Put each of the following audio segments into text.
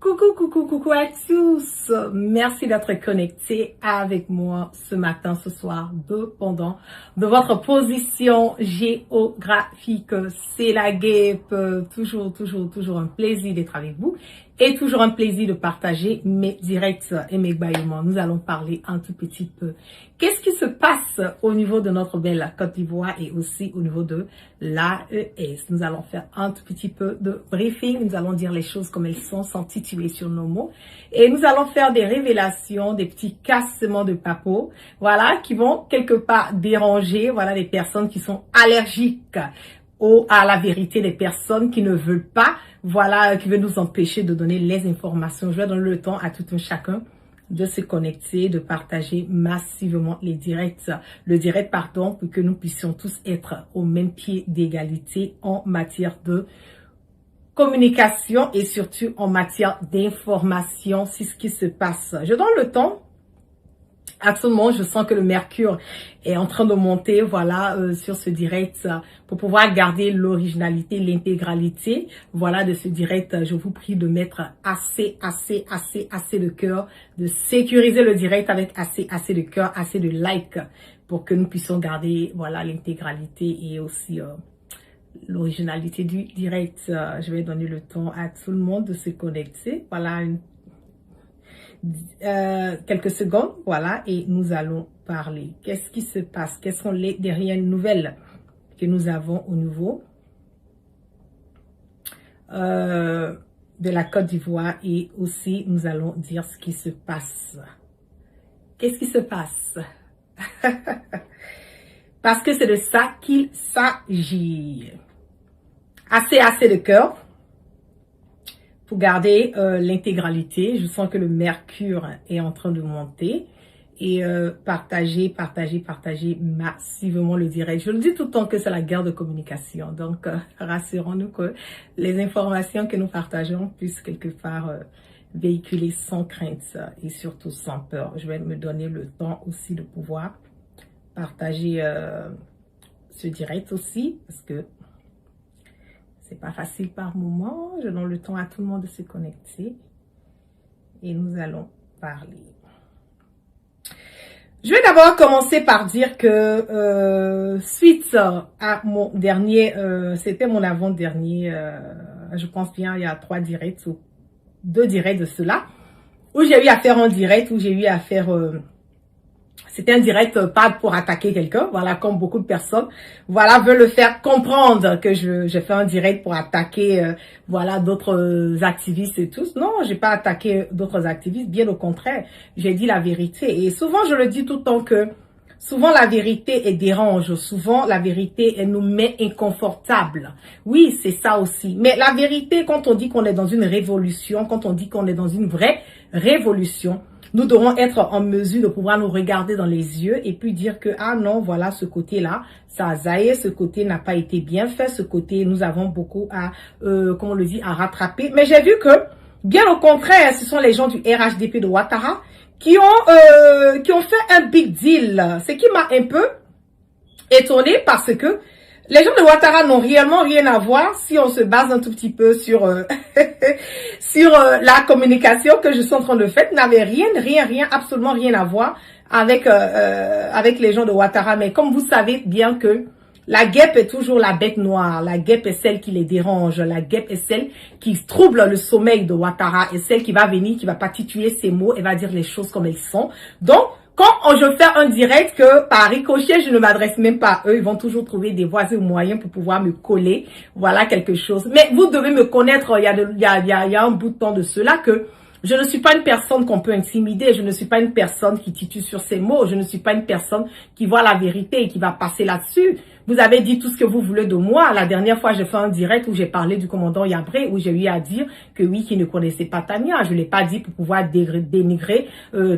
Coucou à tous. Merci d'être connectés avec moi ce matin, ce soir, dépendant de votre position géographique. C'est la guêpe. Toujours un plaisir d'être avec vous et toujours un plaisir de partager mes directs et mes bâillements. Nous allons parler un tout petit peu. Qu'est-ce qui se passe au niveau de notre belle Côte d'Ivoire et aussi au niveau de l'AES? Nous allons faire un tout petit peu de briefing. Nous allons dire les choses comme elles sont sans tituler sur nos mots. Et nous allons faire des révélations, des petits cassements de papeaux, voilà, qui vont quelque part déranger, voilà, les personnes qui sont allergiques à la vérité, des personnes qui ne veulent pas, voilà, qui veulent nous empêcher de donner les informations. Je vais donner le temps à tout un chacun de se connecter, de partager massivement le direct, pour que nous puissions tous être au même pied d'égalité en matière de communication et surtout en matière d'information. C'est ce qui se passe. Je donne le temps. Actuellement, je sens que le mercure est en train de monter, voilà, sur ce direct pour pouvoir garder l'originalité, l'intégralité, voilà, de ce direct. Je vous prie de mettre assez de cœur, de sécuriser le direct avec assez de cœur, assez de likes pour que nous puissions garder, voilà, l'intégralité et aussi l'originalité du direct. Je vais donner le temps à tout le monde de se connecter. Voilà, quelques secondes, voilà, et nous allons parler. Qu'est-ce qui se passe? Quelles sont les dernières nouvelles que nous avons au niveau de la Côte d'Ivoire, et aussi nous allons dire ce qui se passe. Qu'est-ce qui se passe? Parce que c'est de ça qu'il s'agit. Assez de cœur pour garder l'intégralité. Je sens que le mercure est en train de monter. Et partagez massivement le direct. Je le dis tout le temps que c'est la guerre de communication. Donc, rassurons-nous que les informations que nous partageons puissent quelque part véhiculer sans crainte et surtout sans peur. Je vais me donner le temps aussi de pouvoir partager ce direct aussi, parce que c'est pas facile par moment. Je donne le temps à tout le monde de se connecter et nous allons parler. Je vais d'abord commencer par dire que suite à mon dernier, c'était mon avant-dernier, je pense bien il y a 3 directs ou 2 directs de cela, où j'ai eu à faire un direct, où j'ai eu à faire... C'était un direct pas pour attaquer quelqu'un, voilà, comme beaucoup de personnes, voilà, veulent le faire comprendre que je fais un direct pour attaquer, voilà, d'autres activistes et tout. Non, j'ai pas attaqué d'autres activistes, bien au contraire, j'ai dit la vérité. Et souvent, je le dis tout le temps que, souvent la vérité elle dérange, souvent la vérité elle nous met inconfortable. Oui, c'est ça aussi. Mais la vérité, quand on dit qu'on est dans une révolution, quand on dit qu'on est dans une vraie révolution, nous devrons être en mesure de pouvoir nous regarder dans les yeux et puis dire que, ah non, voilà, ce côté-là, ça a zaillé, ce côté n'a pas été bien fait, ce côté, nous avons beaucoup à, comment on le dit, à rattraper. Mais j'ai vu que, bien au contraire, ce sont les gens du RHDP de Ouattara qui ont fait un big deal. Ce qui m'a un peu étonnée parce que les gens de Ouattara n'ont réellement rien à voir si on se base un tout petit peu sur sur la communication que je suis en train de faire. N'avait rien, absolument rien à voir avec avec les gens de Ouattara. Mais comme vous savez bien que la guêpe est toujours la bête noire, la guêpe est celle qui les dérange, la guêpe est celle qui trouble le sommeil de Ouattara, et celle qui va venir, qui va pas tituler ses mots et va dire les choses comme elles sont. Donc, quand je fais un direct que par ricochet, je ne m'adresse même pas à eux, ils vont toujours trouver des voies et moyens pour pouvoir me coller, voilà quelque chose. Mais vous devez me connaître, il y a un bout de temps de cela que je ne suis pas une personne qu'on peut intimider, je ne suis pas une personne qui titube sur ses mots, je ne suis pas une personne qui voit la vérité et qui va passer là-dessus. Vous avez dit tout ce que vous voulez de moi. La dernière fois, j'ai fait un direct où j'ai parlé du commandant Yabré, où j'ai eu à dire que oui, qu'il ne connaissait pas Tania. Je ne l'ai pas dit pour pouvoir dénigrer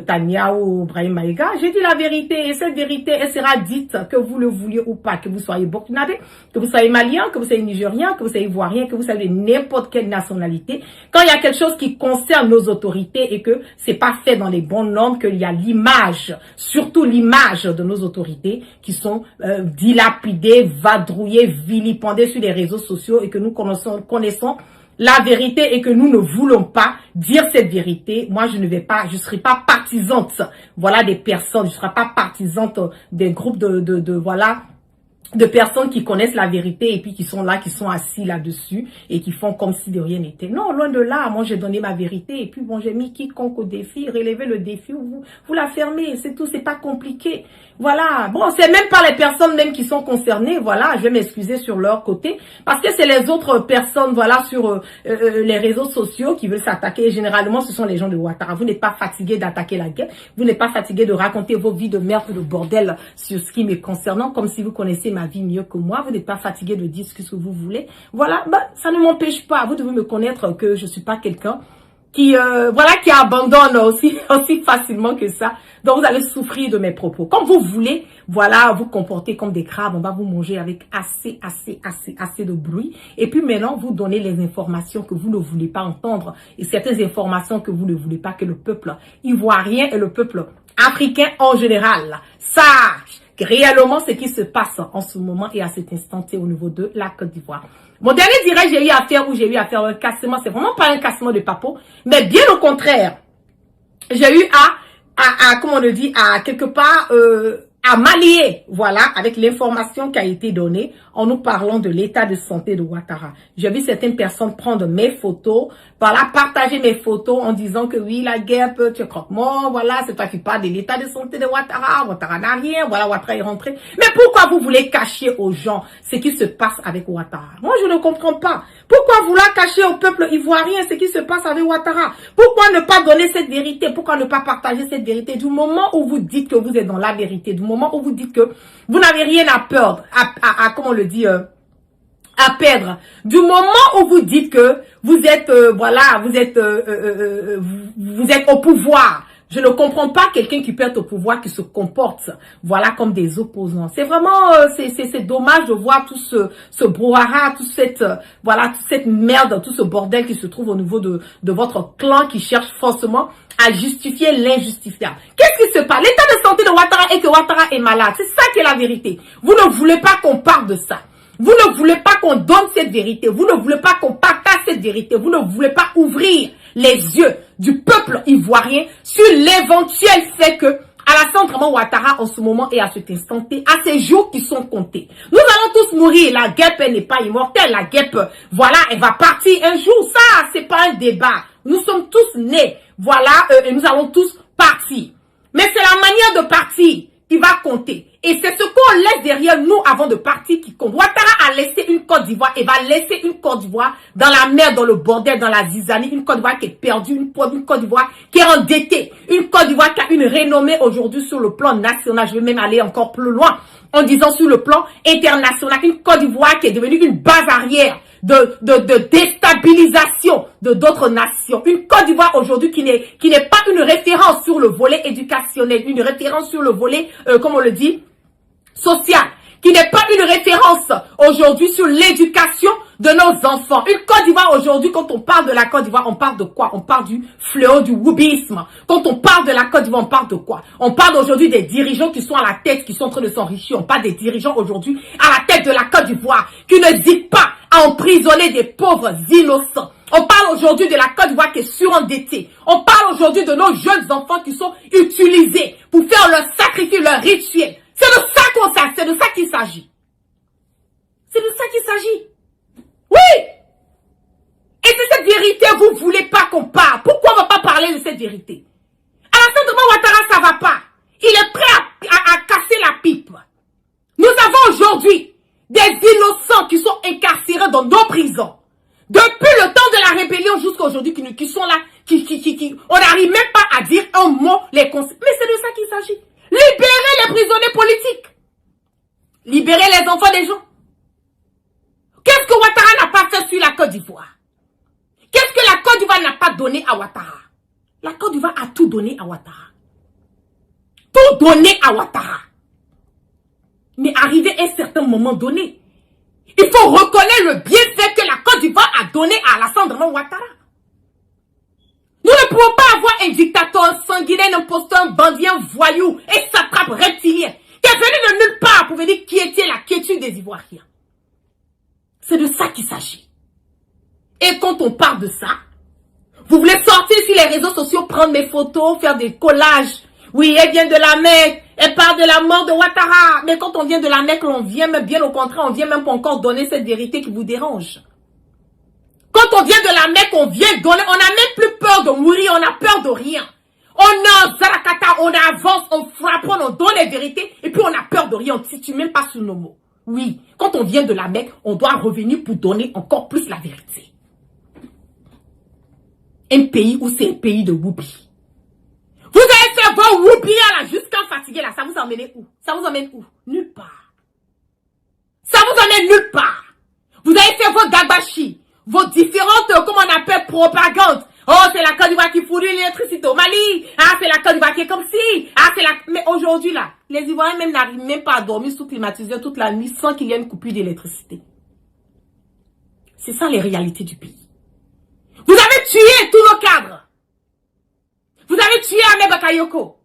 Tania ou Brahim Maïga. J'ai dit la vérité, et cette vérité, elle sera dite que vous le vouliez ou pas, que vous soyez burkinabé, que vous soyez malien, que vous soyez nigérien, que vous soyez ivoirien, que vous soyez n'importe quelle nationalité. Quand il y a quelque chose qui concerne nos autorités et que c'est pas fait dans les bonnes normes, qu'il y a l'image, surtout l'image de nos autorités qui sont dilapidées, vadrouillées, vilipendées sur les réseaux sociaux et que nous connaissons la vérité et que nous ne voulons pas dire cette vérité, moi je ne serai pas partisante, voilà, des personnes, je ne serai pas partisante des groupes voilà, de personnes qui connaissent la vérité et puis qui sont là, qui sont assis là-dessus et qui font comme si de rien n'était. Non, loin de là, moi j'ai donné ma vérité et puis bon, j'ai mis quiconque au défi, relever le défi, vous la fermez, c'est tout, c'est pas compliqué. Voilà, bon, c'est même pas les personnes même qui sont concernées, voilà, je vais m'excuser sur leur côté, parce que c'est les autres personnes, voilà, sur les réseaux sociaux qui veulent s'attaquer, et généralement ce sont les gens de Ouattara. Vous n'êtes pas fatigué d'attaquer la guerre, vous n'êtes pas fatigué de raconter vos vies de merde ou de bordel sur ce qui me concernant, comme si vous connaissez ma vie mieux que moi, vous n'êtes pas fatigué de dire ce que vous voulez, voilà, bah, ça ne m'empêche pas, vous devez me connaître que je suis pas quelqu'un qui voilà, qui abandonne aussi facilement que ça. Donc vous allez souffrir de mes propos. Comme vous voulez, voilà, vous comporter comme des crabes, on va vous manger avec assez de bruit. Et puis maintenant, vous donnez les informations que vous ne voulez pas entendre et certaines informations que vous ne voulez pas que le peuple ivoirien et le peuple africain en général sache réellement ce qui se passe en ce moment et à cet instant au niveau de la Côte d'Ivoire. Mon dernier direct, j'ai eu à faire un cassement, c'est vraiment pas un cassement de papeau, mais bien au contraire, j'ai eu comment on le dit, à quelque part, à m'allier, voilà, avec l'information qui a été donnée en nous parlant de l'état de santé de Ouattara. J'ai vu certaines personnes prendre mes photos, voilà, partager mes photos en disant que oui, la guerre peut, tu es croque-mort, voilà, c'est toi qui parles de l'état de santé de Ouattara, Ouattara n'a rien, voilà, Ouattara est rentré. Mais pourquoi vous voulez cacher aux gens ce qui se passe avec Ouattara? Moi, je ne comprends pas. Pourquoi vouloir cacher au peuple ivoirien ce qui se passe avec Ouattara? Pourquoi ne pas donner cette vérité? Pourquoi ne pas partager cette vérité? Du moment où vous dites que vous êtes dans la vérité, du moment où vous dites que vous n'avez rien à perdre, comment on le dit, à perdre. Du moment où vous dites que vous êtes, voilà, vous êtes au pouvoir. Je ne comprends pas quelqu'un qui perd au pouvoir, qui se comporte, voilà, comme des opposants. C'est vraiment, c'est dommage de voir tout ce brouhaha, voilà, toute cette merde, tout ce bordel qui se trouve au niveau de votre clan qui cherche forcément à justifier l'injustifiable. Qu'est-ce qui se passe? L'état de santé de Ouattara est que Ouattara est malade. C'est ça qui est la vérité. Vous ne voulez pas qu'on parle de ça. Vous ne voulez pas qu'on donne cette vérité. Vous ne voulez pas qu'on partage cette vérité. Vous ne voulez pas ouvrir les yeux du peuple ivoirien sur l'éventuel fait que Alassane Ouattara en ce moment et à cet instant T, à ces jours qui sont comptés. Nous allons tous mourir. La guêpe, elle n'est pas immortelle. La guêpe, voilà, elle va partir un jour. Ça, c'est pas un débat. Nous sommes tous nés. Voilà, et nous allons tous partir. Mais c'est la manière de partir qui va compter. Et c'est ce qu'on laisse derrière nous avant de partir qui compte. Ouattara a laissé une Côte d'Ivoire et va laisser une Côte d'Ivoire dans la merde, dans le bordel, dans la zizanie. Une Côte d'Ivoire qui est perdue, une Côte d'Ivoire qui est endettée. Une Côte d'Ivoire qui a une renommée aujourd'hui sur le plan national. Je vais même aller encore plus loin en disant sur le plan international. Une Côte d'Ivoire qui est devenue une base arrière de déstabilisation de d'autres nations. Une Côte d'Ivoire aujourd'hui qui n'est pas une référence sur le volet éducationnel, une référence sur le volet, comme on le dit, social, qui n'est pas une référence aujourd'hui sur l'éducation de nos enfants. Une Côte d'Ivoire aujourd'hui, quand on parle de la Côte d'Ivoire, on parle de quoi? On parle du fléau du wubisme. Quand on parle de la Côte d'Ivoire, on parle de quoi? On parle aujourd'hui des dirigeants qui sont à la tête, qui sont en train de s'enrichir. On parle des dirigeants aujourd'hui à la tête de la Côte d'Ivoire, qui n'hésitent pas à emprisonner des pauvres innocents. On parle aujourd'hui de la Côte d'Ivoire qui est surendettée. On parle aujourd'hui de nos jeunes enfants qui sont utilisés pour faire leur sacrifice, leur rituel. C'est de ça c'est de ça qu'il s'agit. C'est de ça qu'il s'agit. Oui! Et c'est cette vérité, vous voulez pas qu'on parle. Pourquoi on va pas parler de cette vérité? Alassane Ouattara, ça va pas. Il est prêt à casser la pipe. Nous avons aujourd'hui des innocents qui sont incarcérés dans nos prisons. Depuis le temps de la rébellion jusqu'à aujourd'hui, qui sont là, on n'arrive même pas à dire un mot les consignes. Mais c'est de ça qu'il s'agit. Libérer les prisonniers politiques. Libérer les enfants des gens. Qu'est-ce que Ouattara n'a pas fait sur la Côte d'Ivoire? Qu'est-ce que la Côte d'Ivoire n'a pas donné à Ouattara? La Côte d'Ivoire a tout donné à Ouattara. Tout donné à Ouattara. Mais arrivé à un certain moment donné, il faut reconnaître le bienfait que la Côte d'Ivoire a donné à Alassane Ouattara. Nous ne pouvons pas avoir un dictateur sanguinaire, un imposteur, un bandit, un voyou et satrape reptilien qui est venu de nulle part pour venir quiéter la quiétude des Ivoiriens. C'est de ça qu'il s'agit. Et quand on parle de ça, vous voulez sortir sur les réseaux sociaux, prendre mes photos, faire des collages. Oui, elle vient de la Mecque, elle parle de la mort de Ouattara. Mais quand on vient de la Mecque, on vient même bien au contraire, on vient même pas encore donner cette vérité qui vous dérange. Quand on vient de la Mecque, on vient donner, on n'a même plus peur de mourir, on n'a peur de rien. On a Zarakata, on avance, on frappe, on donne les vérités, et puis on a peur de rien, on ne situe même pas sous nos mots. Oui, quand on vient de la Mecque, on doit revenir pour donner encore plus la vérité. Un pays où c'est un pays de whoopi. Vous avez fait vos whoopi là, jusqu'à fatiguer là, ça vous emmène où? Ça vous emmène où? Nulle part. Ça vous emmène nulle part. Vous avez fait vos gabashi, vos différentes, comment on appelle, propagandes. Oh, c'est la Côte d'Ivoire qui fournit l'électricité au Mali. Ah, c'est la Côte d'Ivoire qui est comme si. Ah, c'est la... Mais aujourd'hui là, les Ivoiriens même n'arrivent même pas à dormir sous climatiseur toute la nuit sans qu'il y ait une coupure d'électricité. C'est ça les réalités du pays. Vous avez tué tous nos cadres. Vous avez tué Ahmed Bakayoko.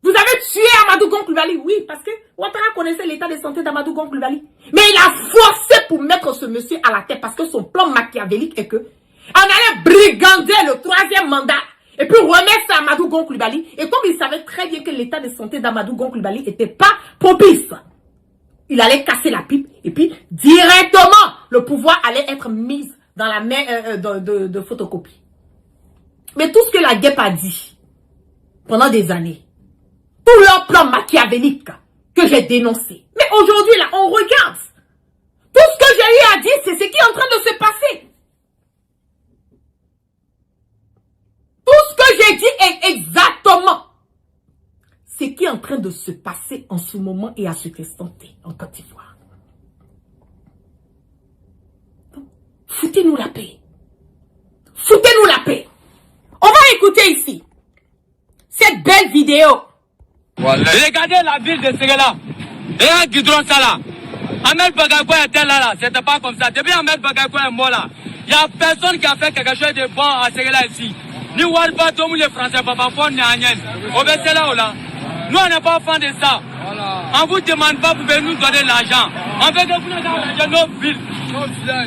Vous avez tué Amadou Gon Coulibaly. Oui, parce que Ouattara connaissait l'état de santé d'Amadou Gon Coulibaly. Mais il a forcé pour mettre ce monsieur à la tête parce que son plan machiavélique est que on allait brigander le 3e mandat et puis remettre ça à Amadou Gon Coulibaly. Et comme il savait très bien que l'état de santé d'Amadou Gon Coulibaly n'était pas propice, il allait casser la pipe et puis directement le pouvoir allait être mis dans la main de photocopie. Mais tout ce que la guêpe a dit pendant des années, tout leur plan machiavélique que j'ai dénoncé. Mais aujourd'hui, là, on regarde. Tout ce que j'ai eu à dire, c'est ce qui est en train de se passer. Tout ce que j'ai dit est exactement ce qui est en train de se passer en ce moment et à cet instant T en Côte d'Ivoire. Foutez-nous la paix. Foutez-nous la paix. On va écouter ici cette belle vidéo. Voilà. Regardez la ville de Ségala. Regardez Guidron ça là. Ahmed Bagakoua était là. C'était pas comme ça. Depuis Ahmed Bagakoua est mort là, il n'y a personne qui a fait quelque chose de bon à Ségala ici. Ni Walba, tout le monde les Français, Papa Fon, ni Agnès. On va c'est là ou là. Nous on n'est pas fan de ça. Voilà. On vous demande pas, vous pouvez nous donner l'argent. On veut que vous nous arrangez nos villes.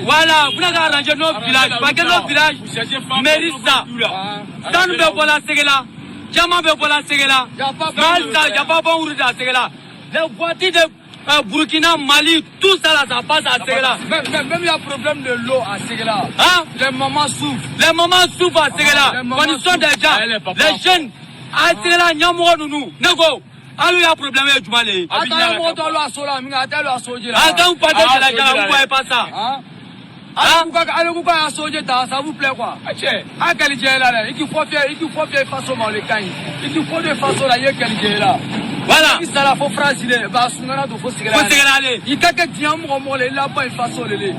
Voilà, vous nous arrangez nos villages. Parce que nos villages méritent ça. Quand nous devons la Ségala, Diamant veut pour la Ségala. Il n'y a pas bon route à Ségala. Les voitures de Burkina, Mali, tout ça là, ça passe à Ségala. Même il y a problème de l'eau à Ségala. Hein? Les mamans souffrent. Les mamans souffrent à Ségala. Condition des gens. Les jeunes à Ségala, il y a moins de nous. Nego. Ah, il y a un problème avec du Mali. Attends, on doit le assoler. Attends, vous partez de la gare, vous ne voyez pas ça. Allez, vous pouvez assoler, ça vous plaît quoi? Ah, qualité là, il faut faire façon dans les cailles. Il faut de façon là, il y a qualité là. Voilà. Il faut frasiler, bah, faut Ségala. Il y a quelqu'un qui a un là, pas une façon de l'île.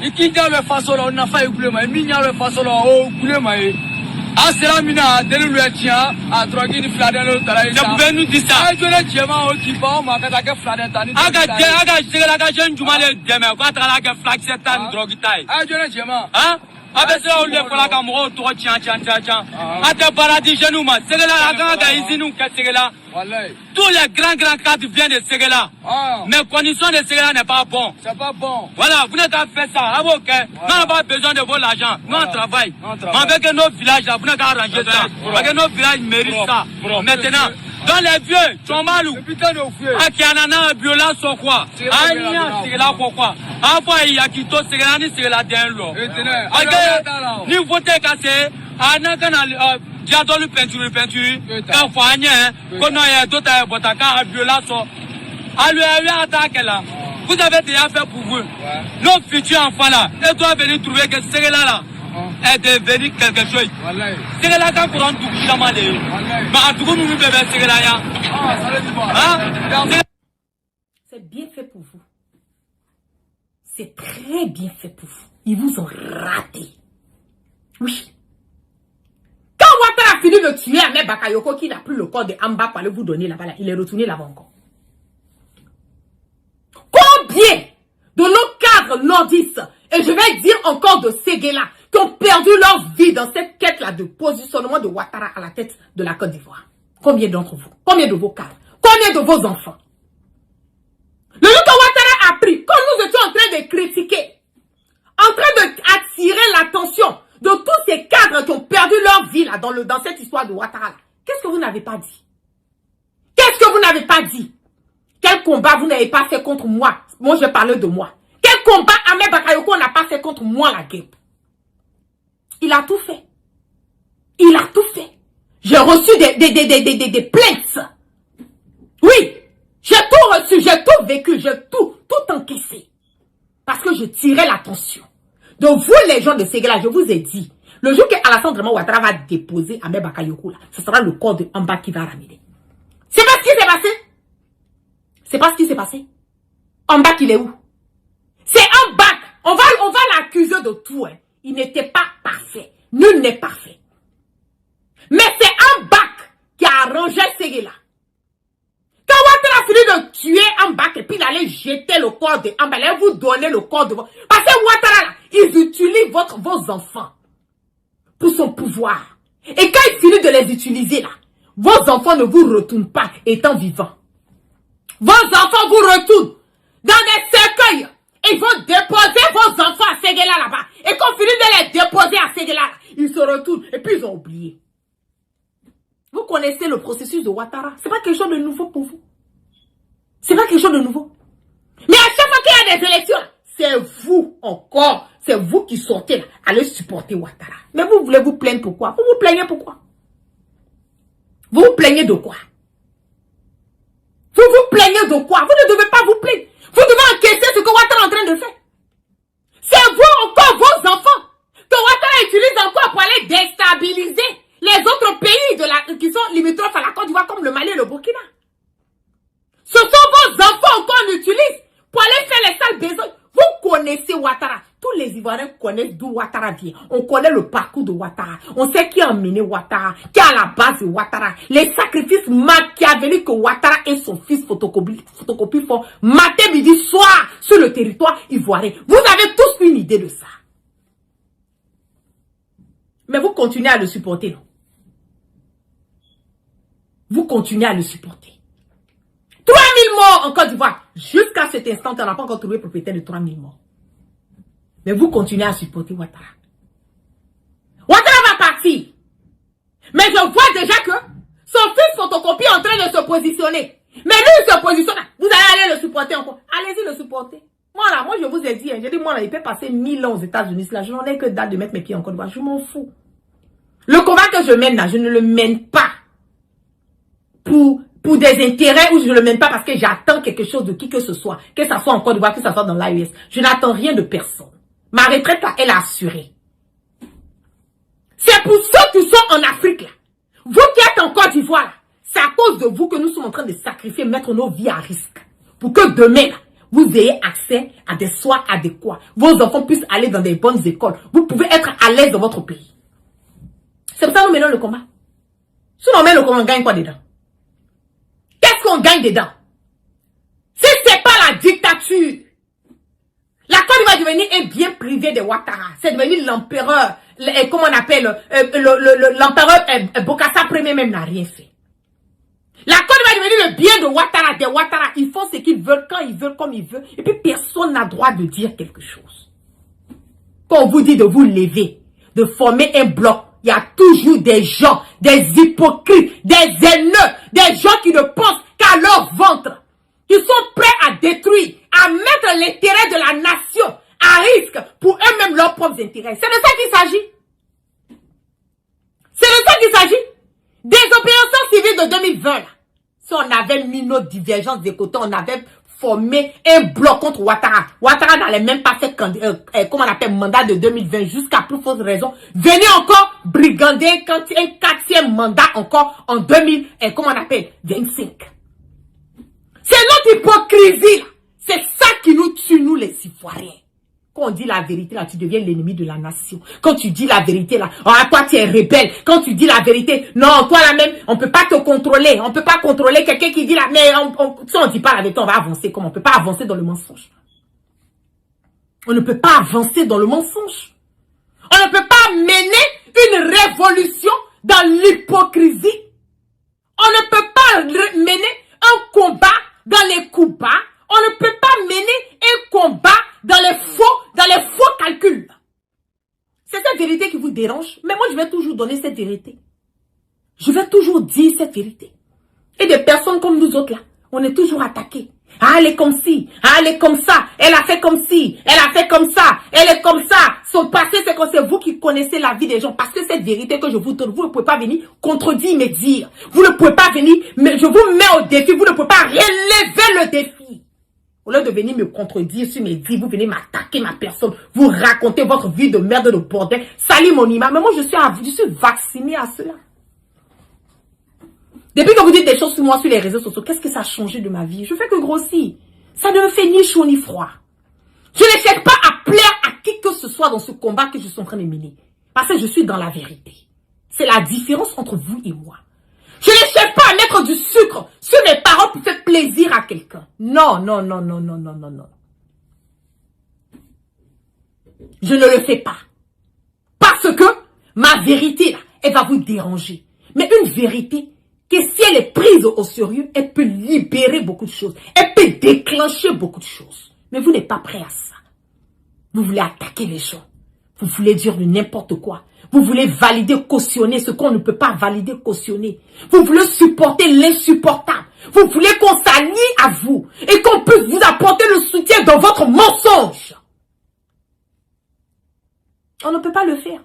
Il quitte le façon là, on a fait couler, mais il y a le façon là, oh, couler, mais. Ah, c'est là, mina, dès le tien, à droguer du fladin, le talaï. Vous pouvez nous dire ça. Ah, je l'ai dit, moi, qui va, on m'a fait un fladin, t'as dit. Aga, jeune, tu m'as dit, demain, quand tu as la flag, c'est un drogue taille. Ah, je l'ai dit, moi. Hein? Avec ça, on lui fait la caméra, toi, tiens. À tes paradis, chez nous, c'est là, la grande, ici, nous, c'est là. Tous les grands cadres viennent de Ségala. Mais la condition de Ségala n'est pas bon. C'est pas bon. Voilà, vous n'avez qu'à faire ça. Ah, ok. Nous n'avons pas besoin de votre argent. Nous, on travaille. Mais avec nos villages, vous n'avez qu'à arranger ça. Parce que nos villages méritent ça. Maintenant, dans les vieux, Tchomalou, à Kianana, Biola, sur quoi? Ah, il y a Ségala, pourquoi? Ah, il y a qui t'os Ségala, ni Ségala d'un lot. Ni votez cassé, ah, n'a qu'à j'adore le peinture, quand faut agner, qu'on a d'autres à Botaka, à Biola, à lui attaquer là. Vous avez déjà fait pour vous. Nos futurs enfants là, ils doivent venir trouver que Ségala là est devenu quelque chose. Ségala quand on rentre tout jamais les. Mais en tout cas, nous devons Ségala. C'est bien fait pour vous. C'est très bien fait pour vous. Ils vous ont raté. Oui. Quand Ouattara a fini de tuer Ahmed Bakayoko qui n'a plus le corps de Amba pour aller vous donner là-bas, il est retourné là-bas encore. Combien de nos cadres nordistes, et je vais dire encore de Ségala, qui ont perdu leur vie dans cette quête-là de positionnement de Ouattara à la tête de la Côte d'Ivoire? Combien d'entre vous? Combien de vos cadres? Combien de vos enfants? Le jour que Ouattara a pris, quand nous étions en train de critiquer, en train de attirer l'attention de tous ces cadres qui ont perdu leur vie là, dans cette histoire de Ouattara. Qu'est-ce que vous n'avez pas dit? Qu'est-ce que vous n'avez pas dit? Quel combat vous n'avez pas fait contre moi? Moi, je parle de moi. Quel combat Ahmed Bakayoko n'a pas fait contre moi, la guerre? Il a tout fait. Il a tout fait. J'ai reçu des plaintes. Oui, j'ai tout reçu, j'ai tout vécu, j'ai tout encaissé. Parce que je tirais l'attention. De vous, les gens de Ségala, je vous ai dit, le jour que Alassane Draman Ouattara va déposer Ahmed Bakayoko, là, ce sera le corps de Amba qui va ramener. C'est pas ce qui s'est passé. C'est pas ce qui s'est passé. Amba, il est où? C'est Amba. On va l'accuser de tout. Hein. Il n'était pas parfait. Nul n'est parfait. Mais c'est Amba qui a arrangé Ségala. Quand Ouattara a fini de tuer Amba et puis il allait jeter le corps de Amba, il allait vous donner le corps de votre... Parce que Ouattara, là, ils utilisent vos enfants pour son pouvoir. Et quand il finit de les utiliser, là, vos enfants ne vous retournent pas étant vivants. Vos enfants vous retournent dans des cercueils. Et ils vont déposer vos enfants à Ségala là-bas. Et quand on finit de les déposer à Ségala, ils se retournent. Et puis ils ont oublié. Vous connaissez le processus de Ouattara. Ce n'est pas quelque chose de nouveau pour vous. Ce n'est pas quelque chose de nouveau. Mais à chaque fois qu'il y a des élections, c'est vous encore. C'est vous qui sortez là, allez supporter Ouattara. Mais vous voulez vous plaindre pourquoi? Vous vous plaignez pourquoi? Vous vous plaignez de quoi? Vous vous plaignez de quoi? Vous ne devez pas vous plaindre. Vous devez encaisser ce que Ouattara est en train de faire. C'est vous encore, vos enfants, que Ouattara utilise encore pour aller déstabiliser les autres pays qui sont limitrophes à la Côte d'Ivoire comme le Mali et le Burkina. Ce sont vos enfants qu'on utilise pour aller faire les sales besognes. Vous connaissez Ouattara. Tous les Ivoiriens connaissent d'où Ouattara vient. On connaît le parcours de Ouattara. On sait qui a emmené Ouattara, qui est à la base de Ouattara. Les sacrifices machiavéliques que Ouattara et son fils photocopie font matin, midi, soir sur le territoire ivoirien. Vous avez tous une idée de ça. Mais vous continuez à le supporter, non? Vous continuez à le supporter. 3000 morts en Côte d'Ivoire. Jusqu'à cet instant, on n'a pas encore trouvé propriétaire de 3000 morts. Mais vous continuez à supporter Ouattara. Ouattara va partir. Mais je vois déjà que son fils photocopie est en train de se positionner. Mais lui, il se positionne. Vous allez aller le supporter encore. Allez-y le supporter. Moi, je vous ai dit, j'ai dit, moi, là, il peut passer 1000 ans aux États-Unis. Là, je n'en ai que date de mettre mes pieds en Côte d'Ivoire. Je m'en fous. Le combat que je mène là, je ne le mène pas pour des intérêts ou je ne le mène pas parce que j'attends quelque chose de qui que ce soit. Que ça soit en Côte d'Ivoire, que ça soit dans l'AES. Je n'attends rien de personne. Ma retraite là, elle est assurée. C'est pour ceux qui sont en Afrique là. Vous qui êtes en Côte d'Ivoire là, c'est à cause de vous que nous sommes en train de sacrifier, mettre nos vies à risque. Pour que demain là, vous ayez accès à des soins adéquats. Vos enfants puissent aller dans des bonnes écoles. Vous pouvez être à l'aise dans votre pays. C'est pour ça que nous menons le combat. Si on met le combat, on gagne quoi dedans? Qu'est-ce qu'on gagne dedans? Si ce n'est pas la dictature, la Côte d'Ivoire est devenue un bien privé de Ouattara. C'est devenu l'empereur, comment on appelle, l'empereur Bokassa Ier même n'a rien fait. La Côte d'Ivoire est devenue le bien de Ouattara, des Ouattara. Ils font ce qu'ils veulent, quand ils veulent, comme ils veulent. Et puis personne n'a droit de dire quelque chose. Quand on vous dit de vous lever, de former un bloc, il y a toujours des gens, des hypocrites, des haineux, des gens qui ne pensent qu'à leur ventre, qui sont prêts à détruire, à mettre l'intérêt de la nation à risque pour eux-mêmes leurs propres intérêts. C'est de ça qu'il s'agit. C'est de ça qu'il s'agit. Des opérations civiles de 2020, là. Si on avait mis nos divergences des côtés, on avait formé un bloc contre Ouattara. Ouattara n'allait même pas faire comment on appelle, mandat de 2020 jusqu'à plus forte raison. Venez encore brigander un 4e mandat encore en 2025. C'est notre hypocrisie là. C'est ça qui nous tue, nous les Ivoiriens. Quand on dit la vérité là, tu deviens l'ennemi de la nation. Quand tu dis la vérité là, oh, toi tu es rebelle. Quand tu dis la vérité, non, toi là même, on peut pas te contrôler. On peut pas contrôler quelqu'un qui dit là, mais si on dit pas la vérité, on va avancer. Comment on peut pas avancer dans le mensonge? On ne peut pas avancer dans le mensonge. On ne peut pas mener une révolution dans l'hypocrisie. On ne peut pas mener un combat dans les coups bas. On ne peut pas mener un combat dans les faux calculs. dérange, mais moi je vais toujours donner cette vérité. Je vais toujours dire cette vérité. Et des personnes comme nous autres là, on est toujours attaqués. Ah, elle est comme ci, ah, elle est comme ça, elle a fait comme ci, elle a fait comme ça, elle est comme ça. Son passé, c'est que c'est vous qui connaissez la vie des gens. Parce que cette vérité que je vous donne, vous ne pouvez pas venir contredire mes dires. Vous ne pouvez pas venir, mais je vous mets au défi, vous ne pouvez pas relever le défi. Au lieu de venir me contredire sur mes dires, vous venez m'attaquer ma personne, vous racontez votre vie de merde, de bordel, salir mon image. Mais moi, je suis vaccinée à cela. Depuis que vous dites des choses sur moi sur les réseaux sociaux, qu'est-ce que ça a changé de ma vie? Je fais que grossir. Ça ne me fait ni chaud ni froid. Je ne cherche pas à plaire à qui que ce soit dans ce combat que je suis en train de mener. Parce que je suis dans la vérité. C'est la différence entre vous et moi. Je ne cherche pas à mettre du sucre sur mes paroles pour faire plaisir à quelqu'un. Non, non, non, non, non, non, non, non. Je ne le fais pas. Parce que ma vérité, là, elle va vous déranger. Mais une vérité que si elle est prise au sérieux, elle peut libérer beaucoup de choses. Elle peut déclencher beaucoup de choses. Mais vous n'êtes pas prêt à ça. Vous voulez attaquer les gens. Vous voulez dire n'importe quoi. Vous voulez valider, cautionner ce qu'on ne peut pas valider, cautionner. Vous voulez supporter l'insupportable. Vous voulez qu'on s'allie à vous et qu'on puisse vous apporter le soutien dans votre mensonge. On ne peut pas le faire.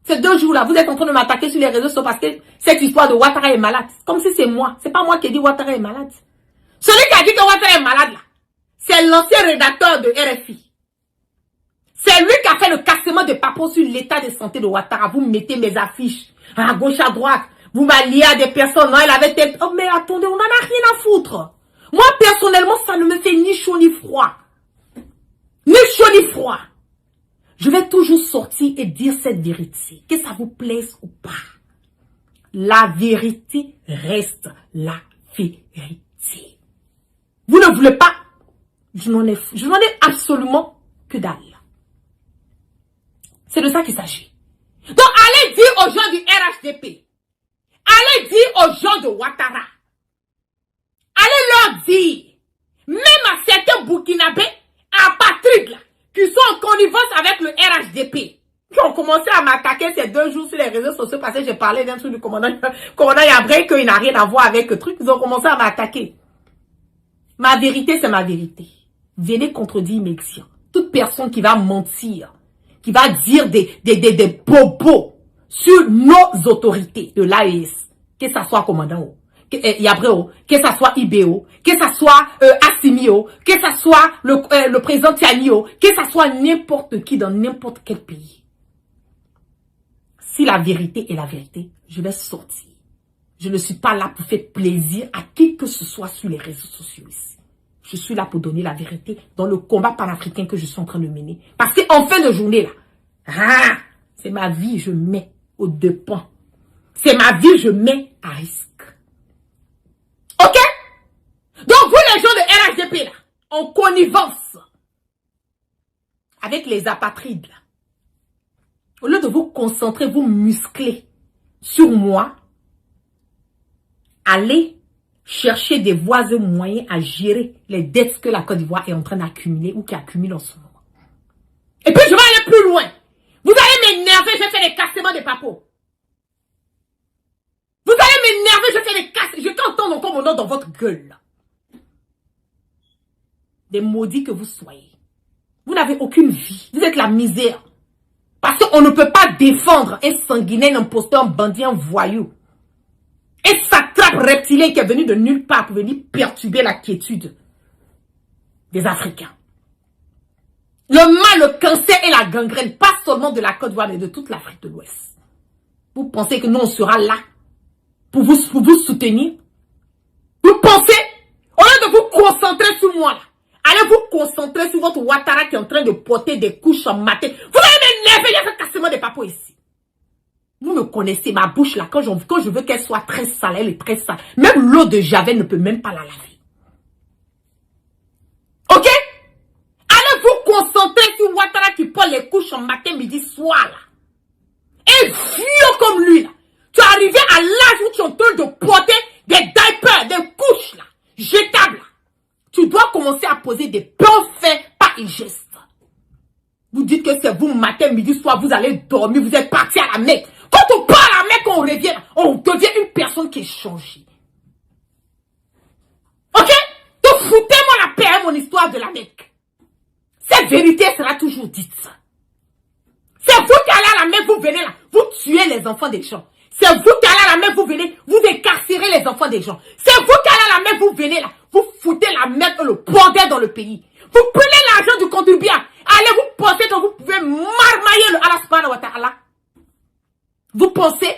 Ces 2 jours-là, vous êtes en train de m'attaquer sur les réseaux sociaux parce que cette histoire de Ouattara est malade. Comme si c'est moi. C'est pas moi qui ai dit Ouattara est malade. Celui qui a dit que Ouattara est malade, là, c'est l'ancien rédacteur de RFI. C'est lui qui a fait le cassement de papier sur l'état de santé de Ouattara. Vous mettez mes affiches à gauche, à droite. Vous m'alliez à des personnes. Non, elle avait telle... Oh, mais attendez, on n'en a rien à foutre. Moi, personnellement, ça ne me fait ni chaud ni froid. Ni chaud ni froid. Je vais toujours sortir et dire cette vérité, que ça vous plaise ou pas. La vérité reste la vérité. Vous ne voulez pas, je n'en ai absolument que dalle. C'est de ça qu'il s'agit. Donc, allez dire aux gens du RHDP, allez dire aux gens de Ouattara, allez leur dire, même à certains Burkinabés, à Patrick là, qui sont en connivence avec le RHDP, qui ont commencé à m'attaquer ces 2 jours sur les réseaux sociaux parce que j'ai parlé d'un truc du commandant Yabré qu'il n'a rien à voir avec le truc. Ils ont commencé à m'attaquer. Ma vérité, c'est ma vérité. Venez contredire mes dires. Toute personne qui va mentir, qui va dire des bobos sur nos autorités de l'AES, que ça soit commandant Yabré, que ça soit IBO, que ça soit Assimio, que ça soit le président Tianio, que ça soit n'importe qui dans n'importe quel pays. Si la vérité est la vérité, je vais sortir. Je ne suis pas là pour faire plaisir à qui que ce soit sur les réseaux sociaux ici. Je suis là pour donner la vérité dans le combat panafricain que je suis en train de mener. Parce qu'en fin de journée, là, c'est ma vie, je mets au dépens. C'est ma vie, je mets à risque. Ok? Donc, vous, les gens de RHDP, là, en connivence avec les apatrides, là, au lieu de vous concentrer, vous muscler sur moi, allez chercher des voies et moyens à gérer les dettes que la Côte d'Ivoire est en train d'accumuler ou qui accumule en ce moment. Et puis, je vais aller plus loin. Vous allez m'énerver, je fais des cassements de papeaux. Vous allez m'énerver, je fais des cassements. Je peux entendre encore mon nom dans votre gueule. Là. Des maudits que vous soyez. Vous n'avez aucune vie. Vous êtes la misère. Parce qu'on ne peut pas défendre un sanguinaire, un imposteur, un bandit, un voyou. Et satrape reptilien qui est venu de nulle part pour venir perturber la quiétude des Africains. Le mal, le cancer et la gangrène, pas seulement de la Côte d'Ivoire, mais de toute l'Afrique de l'Ouest. Vous pensez que nous, on sera là pour vous soutenir? Vous pensez, au lieu de vous concentrer sur moi, là, allez vous concentrer sur votre Ouattara qui est en train de porter des couches en matin. Vous allez m'énerver, il y a un cassement des papos ici. Vous me connaissez, ma bouche là, quand je veux qu'elle soit très sale, elle est très sale. Même l'eau de Javel ne peut même pas la laver. Ok? Allez vous concentrer sur Ouattara qui porte les couches en matin, midi, soir là. Et vieux comme lui là. Tu es arrivé à l'âge où tu es en train de porter des diapers, des couches là, jetables là. Tu dois commencer à poser des bons faits, pas une geste. Vous dites que c'est vous, matin, midi, soir, vous allez dormir, vous êtes parti à la Mecque. Quand on part à la Mecque, on revient, on devient une personne qui est changée. Ok? Donc foutez-moi la paix, mon histoire de la Mecque. Cette vérité sera toujours dite. C'est vous qui allez à la Mecque, vous venez là, vous tuez les enfants des gens. C'est vous qui allez à la Mecque, vous venez, vous incarcérez les enfants des gens. C'est vous qui allez à la Mecque, vous venez là, vous foutez la merde et le bordel dans le pays. Vous prenez l'argent du contribuable. Allez, vous pensez que vous pouvez marmailler le Allah subhanahu wa ta'ala. Vous pensez,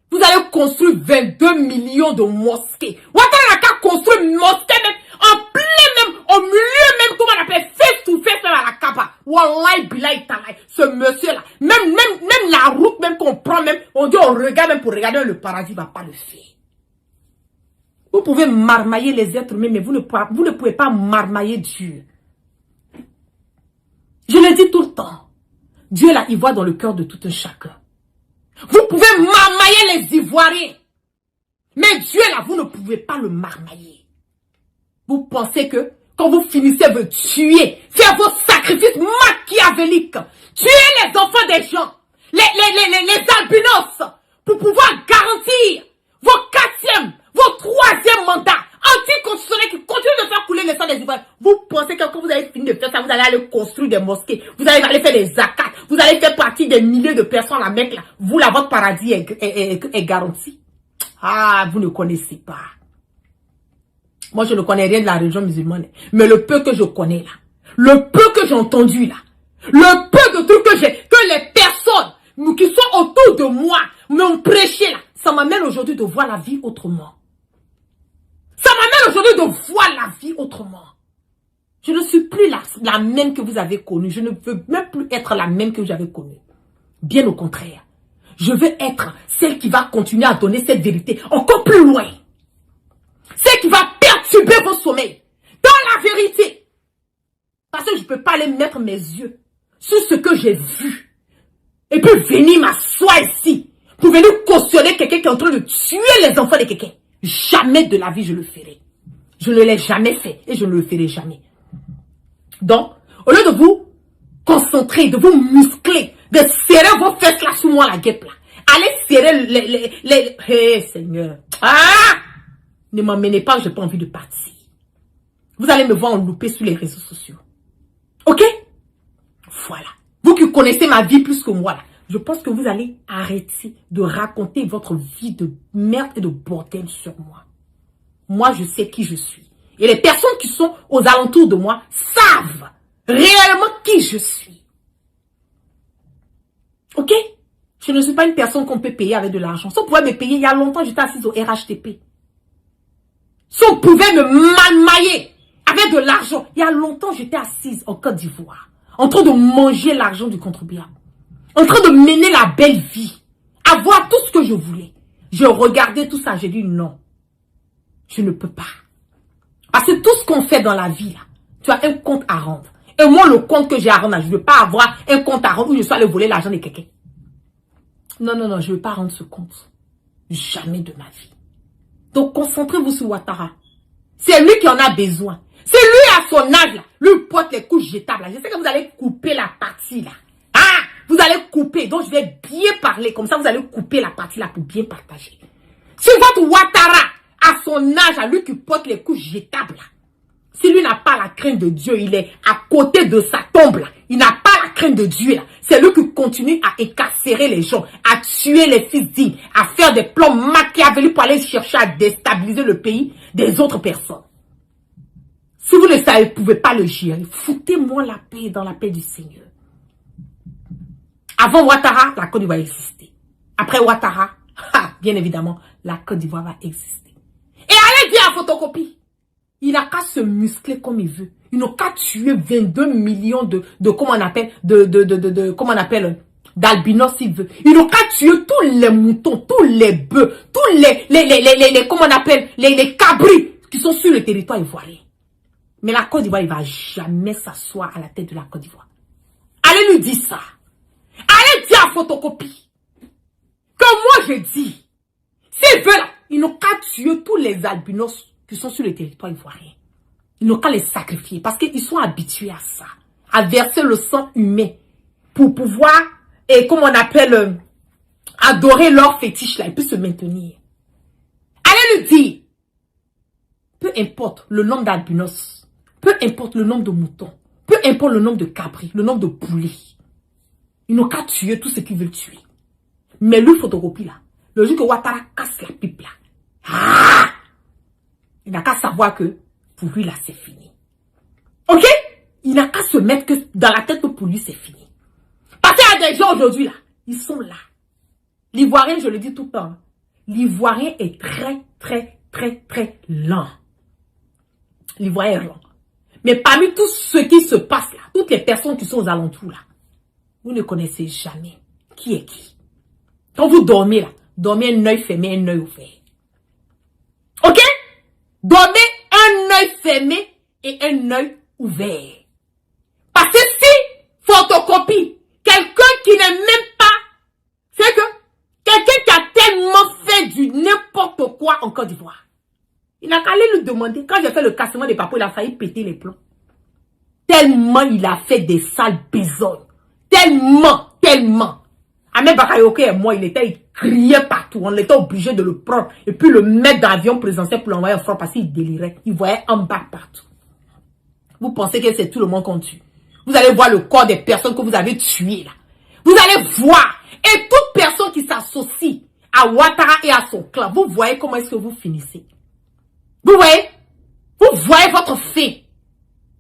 vous allez construire 22 millions de mosquées. Ouattara n'a qu'à construire une mosquée même, en plein même, au milieu même, comment on appelle, face to face à la Kaaba. Wallahi billahi ta'ala. Ce monsieur-là, même la route même qu'on prend même, on dit on regarde même pour regarder le paradis, va pas le faire. Vous pouvez marmailler les êtres humains, mais vous ne pouvez pas marmailler Dieu. Je le dis tout le temps. Dieu là, il voit dans le cœur de tout un chacun. Vous pouvez marmailler les Ivoiriens. Mais Dieu là, vous ne pouvez pas le marmailler. Vous pensez que quand vous finissez de tuer, faire vos sacrifices machiavéliques, tuer les enfants des gens, les albinos, pour pouvoir garantir vos 4e, vos 3e mandats anticonstitutionnels qui continuent de faire couler le sang des Ivoiriens. Vous pensez que quand vous avez fini de faire ça, vous allez aller construire des mosquées, vous allez aller faire des zakats, vous allez faire partie des milliers de personnes à la Mecque là. Vous là, votre paradis est garanti. Ah, vous ne connaissez pas. Moi, je ne connais rien de la religion musulmane. Mais le peu que je connais là, le peu que j'ai entendu là, le peu de trucs que les personnes qui sont autour de moi m'ont prêché là, ça m'amène aujourd'hui de voir la vie autrement. Ça m'amène aujourd'hui de voir la vie autrement. Je ne suis plus la même que vous avez connue. Je ne veux même plus être la même que vous avez connue. Bien au contraire. Je veux être celle qui va continuer à donner cette vérité encore plus loin. Celle qui va perturber vos sommeils. Dans la vérité. Parce que je ne peux pas aller mettre mes yeux sur ce que j'ai vu. Et puis venir m'asseoir ici. Pour venir cautionner quelqu'un qui est en train de tuer les enfants de quelqu'un. Jamais de la vie je le ferai. Je ne l'ai jamais fait. Et je ne le ferai jamais. Donc, au lieu de vous concentrer, de vous muscler, de serrer vos fesses là sous moi la guêpe là. Allez serrer les... Hey, Seigneur. Ah! Ne m'emmenez pas, j'ai pas envie de partir. Vous allez me voir en loupé sur les réseaux sociaux. Ok? Voilà. Vous qui connaissez ma vie plus que moi là, je pense que vous allez arrêter de raconter votre vie de merde et de bordel sur moi. Moi, je sais qui je suis. Et les personnes qui sont aux alentours de moi savent réellement qui je suis. Ok? Je ne suis pas une personne qu'on peut payer avec de l'argent. Si on pouvait me payer, il y a longtemps, j'étais assise au RHTP. Si on pouvait me malmailler avec de l'argent, il y a longtemps, j'étais assise en Côte d'Ivoire. En train de manger l'argent du contribuable. En train de mener la belle vie. Avoir tout ce que je voulais. Je regardais tout ça, j'ai dit non. Je ne peux pas. Parce que tout ce qu'on fait dans la vie, là, tu as un compte à rendre. Et moi, le compte que j'ai à rendre, je ne veux pas avoir un compte à rendre où je suis allé voler l'argent de quelqu'un. Non, non, non, je ne veux pas rendre ce compte. Jamais de ma vie. Donc, concentrez-vous sur Ouattara. C'est lui qui en a besoin. C'est lui à son âge, là. Lui porte les couches jetables, là. Je sais que vous allez couper la partie, là. Ah! Vous allez couper. Donc, je vais bien parler. Comme ça, vous allez couper la partie, là, pour bien partager. Si votre Ouattara, à son âge, à lui qui porte les couches jetables, là, si lui n'a pas la crainte de Dieu, il est à côté de sa tombe, là. Il n'a pas la crainte de Dieu, là. C'est lui qui continue à écarcérer les gens, à tuer les fils dignes, à faire des plans machiavéliques pour aller chercher à déstabiliser le pays des autres personnes. Si vous ne savez, pouvez pas le gérer, foutez-moi la paix dans la paix du Seigneur. Avant Ouattara, la Côte d'Ivoire existait. Après Ouattara, bien évidemment, la Côte d'Ivoire va exister. Et allez dire à photocopie. Il n'a qu'à se muscler comme il veut. Il n'a qu'à tuer 22 millions de comment on appelle, comment on appelle, d'albinos s'il veut. Il n'a qu'à tuer tous les moutons, tous les bœufs, tous comment on appelle, les cabris qui sont sur le territoire ivoirien. Mais la Côte d'Ivoire, il ne va jamais s'asseoir à la tête de la Côte d'Ivoire. Allez lui dire ça. Allez dire à photocopie. Que moi je dis, s'il veut là, il n'a qu'à tuer tous les albinos qui sont sur le territoire ivoirien. Ils n'ont qu'à les sacrifier parce qu'ils sont habitués à ça. À verser le sang humain pour pouvoir, et comme on appelle, adorer leur fétiche là, et puis se maintenir. Allez lui dire, peu importe le nombre d'albinos, peu importe le nombre de moutons, peu importe le nombre de cabris, le nombre de poulets, ils n'ont qu'à tuer tout ce qu'ils veulent tuer. Mais lui, photocopie là, le jour que Ouattara casse la pipe là, il n'a qu'à savoir que pour lui là, c'est fini. Ok? Il n'a qu'à se mettre que dans la tête que pour lui, c'est fini. Parce qu'il y a des gens aujourd'hui là, ils sont là. L'Ivoirien, je le dis tout le temps, l'Ivoirien est très lent. L'Ivoirien est lent. Mais parmi tout ce qui se passe là, toutes les personnes qui sont aux alentours là, vous ne connaissez jamais qui est qui. Quand vous dormez là, dormez un œil fermé, un œil ouvert. Ok? Dormez un œil fermé et un œil ouvert. Parce que si photocopie, quelqu'un qui n'est même pas, c'est que quelqu'un qui a tellement fait du n'importe quoi en Côte d'Ivoire, il n'a qu'à aller lui demander. Quand j'ai fait le cassement des papeaux, il a failli péter les plombs. Tellement il a fait des sales besognes. Tellement. Ahmed Bakayoke et moi, il criait partout. On était obligé de le prendre et puis le mettre dans l'avion présidentiel pour l'envoyer en France parce qu'il délirait. Il voyait un bac partout. Vous pensez que c'est tout le monde qu'on tue? Vous allez voir le corps des personnes que vous avez tuées là. Vous allez voir. Et toute personne qui s'associe à Ouattara et à son clan, vous voyez comment est-ce que vous finissez. Vous voyez? Vous voyez votre fait.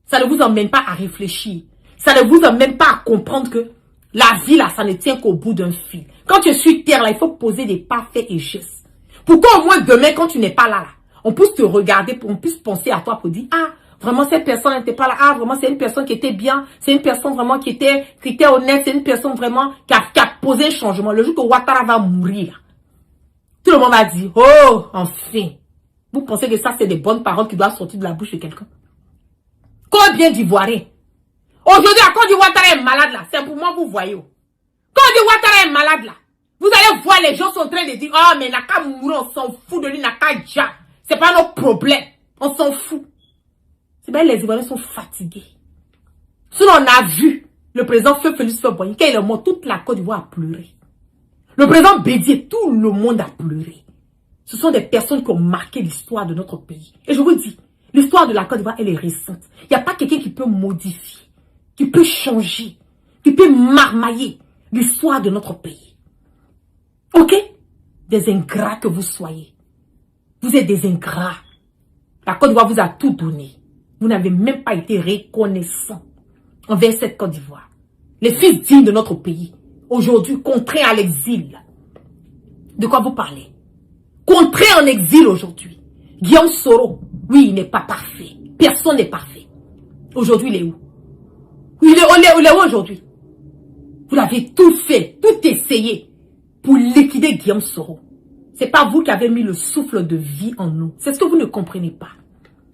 Ça ne vous emmène pas à réfléchir. Ça ne vous emmène pas à comprendre que la vie là, ça ne tient qu'au bout d'un fil. Quand tu es sur terre là, il faut poser des pas faits et gestes. Pourquoi au moins demain, quand tu n'es pas là, on puisse te regarder, on puisse penser à toi pour dire, ah, vraiment cette personne n'était pas là, ah, vraiment c'est une personne qui était bien, c'est une personne vraiment qui était honnête, c'est une personne vraiment qui a posé un changement. Le jour que Ouattara va mourir, tout le monde va dire, oh, enfin. Vous pensez que ça, c'est des bonnes paroles qui doivent sortir de la bouche de quelqu'un? Combien d'Ivoiriens? Aujourd'hui, à Côte d'Ivoire, Ouattara est malade là. C'est pour moi, vous voyez. Quand dit Ouattara est malade là, vous allez voir les gens sont en train de dire, oh, mais Naka mourir, on s'en fout de lui, Naka Dja. C'est pas notre problème. On s'en fout. C'est bien, les Ivoiriens sont fatigués. Sinon, on a vu le président Félix Faure-Boigny, quand il est mort, toute la Côte d'Ivoire a pleuré. Le président Bédié, tout le monde a pleuré. Ce sont des personnes qui ont marqué l'histoire de notre pays. Et je vous dis, l'histoire de la Côte d'Ivoire, elle est récente. Il n'y a pas quelqu'un qui peut modifier, qui peut changer, qui peut marmailler l'histoire de notre pays. Ok? Des ingrats que vous soyez. Vous êtes des ingrats. La Côte d'Ivoire vous a tout donné. Vous n'avez même pas été reconnaissant envers cette Côte d'Ivoire. Les fils dignes de notre pays, aujourd'hui contraints à l'exil. De quoi vous parlez? Contraints en exil aujourd'hui. Guillaume Soro, oui, il n'est pas parfait. Personne n'est parfait. Aujourd'hui, il est où? Il est où aujourd'hui? Vous avez tout fait, tout essayé pour liquider Guillaume Soro. C'est pas vous qui avez mis le souffle de vie en nous. C'est ce que vous ne comprenez pas.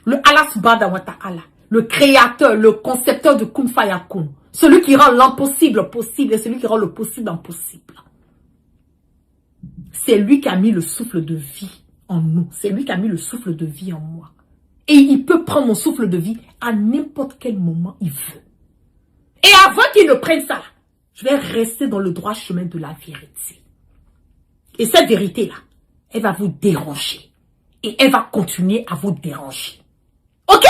Le Allah Subhanahu wa Ta'ala, le créateur, le concepteur de Kun Fayakun, celui qui rend l'impossible possible et celui qui rend le possible impossible. C'est lui qui a mis le souffle de vie en nous. C'est lui qui a mis le souffle de vie en moi. Et il peut prendre mon souffle de vie à n'importe quel moment il veut. Et avant qu'il ne prenne ça, je vais rester dans le droit chemin de la vérité. Et cette vérité-là, elle va vous déranger. Et elle va continuer à vous déranger. Ok?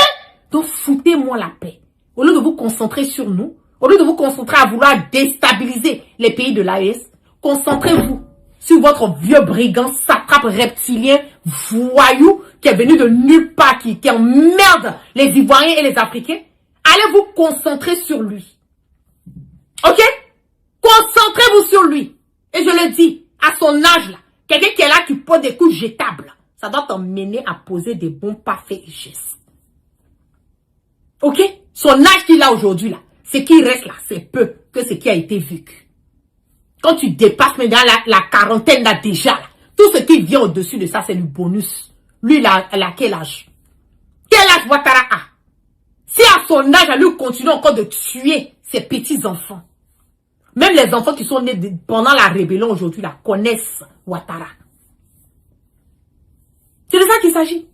Donc foutez-moi la paix. Au lieu de vous concentrer sur nous, au lieu de vous concentrer à vouloir déstabiliser les pays de l'AES, concentrez-vous sur votre vieux brigand, satrape reptilien, voyou, qui est venu de nulle part, qui emmerde les Ivoiriens et les Africains. Allez vous concentrer sur lui. Ok? Concentrez-vous sur lui. Et je le dis, à son âge là, quelqu'un qui est là, qui pose des coups jetables, ça doit t'emmener à poser des bons pas faits et gestes. Ok? Son âge qu'il a aujourd'hui là, ce qui reste là, c'est peu que ce qui a été vécu. Quand tu dépasses maintenant la quarantaine là déjà, là, tout ce qui vient au-dessus de ça, c'est du bonus. Lui, il a quel âge? Quel âge Ouattara a? Si à son âge, lui continue encore de tuer ses petits-enfants, même les enfants qui sont nés pendant la rébellion aujourd'hui, là, connaissent Ouattara. C'est de ça qu'il s'agit.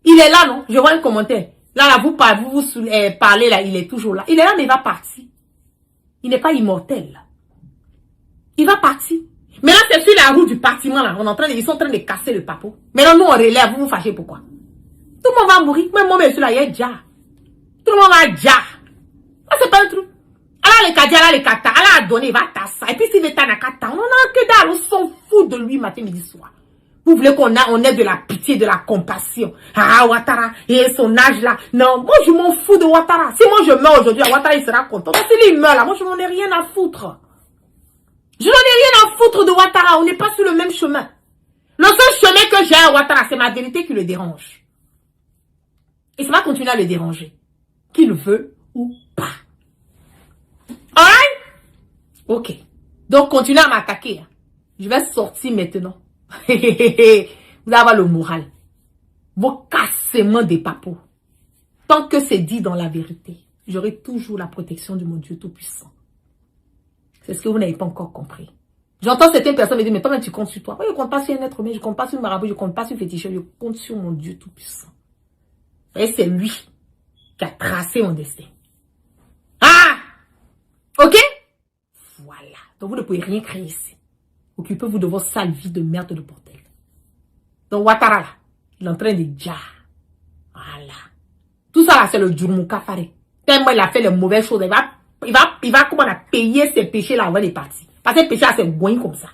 Il est là, non? Je vois un commentaire. Là, vous parlez, là, il est toujours là. Il est là, mais il va partir. Il n'est pas immortel. Il va partir. Maintenant, c'est sur la route du partiment, là. Ils sont en train de casser le papo. Maintenant, nous, on relève. Vous vous fâchez pourquoi? Tout le monde va mourir. Même moi, monsieur, là, il y a déjà. Tout le monde va déjà. Ça, c'est pas un truc. Alors, les Kadia, là, les Kata, Allah a donné, il va tasser. Et puis, s'il est à Nakata, on a que dalle. On s'en fout de lui matin, midi, soir. Vous voulez qu'on ait de la pitié, de la compassion. Ah, Ouattara, et son âge là. Non, moi je m'en fous de Ouattara. Si moi je meurs aujourd'hui, Ouattara il sera content. Donc s'il meurt là, moi je n'en ai rien à foutre. Je n'en ai rien à foutre de Ouattara. On n'est pas sur le même chemin. Le seul chemin que j'ai à Ouattara, c'est ma vérité qui le dérange. Et ça va continuer à le déranger. Qu'il veut ou pas. Alright? Ok. Donc continuez à m'attaquer. Je vais sortir maintenant. Vous allez avoir le moral. Vos cassements des papous. Tant que c'est dit dans la vérité, j'aurai toujours la protection de mon Dieu Tout-Puissant. C'est ce que vous n'avez pas encore compris. J'entends certaines personnes me dire, mais toi-même tu comptes sur toi. Moi, je ne compte pas sur un être humain, je ne compte pas sur un marabout, je ne compte pas sur un féticheur, je compte sur mon Dieu Tout-Puissant. Et c'est lui qui a tracé mon destin. Ah! Ok? Voilà. Donc vous ne pouvez rien créer ici. Occupez-vous de votre sale vie de merde de bordel. Donc Ouattara, là, il est en train de dire. Voilà. Tout ça là, c'est le Djourmouka Faré. Tellement il a fait les mauvaises choses. Il va comment on a payé ses péchés là avant de partir. Parce que ses péchés là, c'est goin comme ça.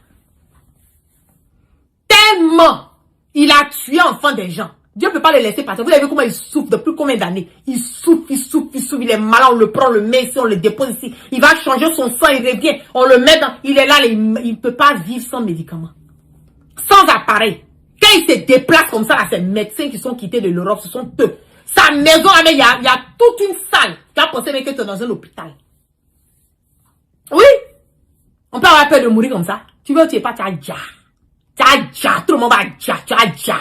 Tellement il a tué enfant des gens. Dieu ne peut pas le laisser partir. Vous avez vu comment il souffre depuis combien d'années? Il souffre, il souffre, il souffre. Il est malade, on le prend, on le met ici, on le dépose ici. Il va changer son sang, il revient. On le met dans... Il est là, il ne peut pas vivre sans médicaments. Sans appareil. Quand il se déplace comme ça, là, ces médecins qui sont quittés de l'Europe, ce sont eux. Sa maison, il y a toute une salle. Tu as pensé que tu es dans un hôpital. Oui. On peut avoir peur de mourir comme ça. Tu veux ou tu n'es pas, tu as déjà. Tu as déjà. Tout le monde va déjà. Tu as déjà.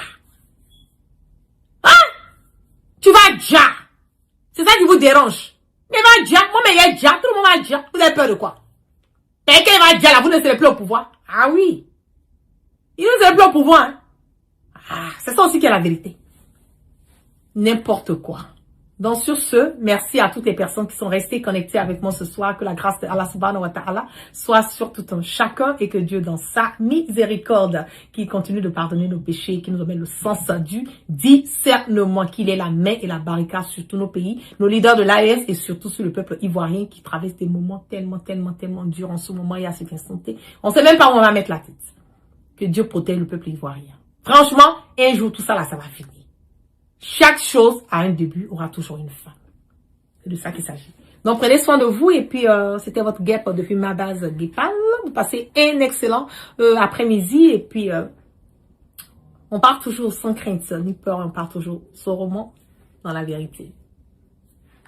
Tu vas déjà. C'est ça qui vous dérange. Mais va déjà. Moi, mais il y a déjà. Tout le monde va déjà. Vous avez peur de quoi? Et quand il va déjà là, vous ne serez plus au pouvoir. Ah oui. Il ne serez plus au pouvoir. Hein? Ah, c'est ça aussi qui est la vérité. N'importe quoi. Donc sur ce, merci à toutes les personnes qui sont restées connectées avec moi ce soir. Que la grâce de Allah subhanahu wa ta'ala soit sur tout un chacun et que Dieu dans sa miséricorde, qui continue de pardonner nos péchés, qui nous amène le sens du discernement, qu'il ait la main et la barricade sur tous nos pays, nos leaders de l'AES et surtout sur le peuple ivoirien qui traverse des moments tellement durs en ce moment et à cet instant T. On ne sait même pas où on va mettre la tête. Que Dieu protège le peuple ivoirien. Franchement, un jour tout ça là, ça va finir. Chaque chose a un début, aura toujours une fin. C'est de ça qu'il s'agit. Donc, prenez soin de vous. Et puis, c'était votre guêpe depuis ma base Guépal. Vous passez un excellent après-midi. Et puis, on part toujours sans crainte, ni peur. On part toujours sereinement dans la vérité.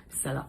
C'est là.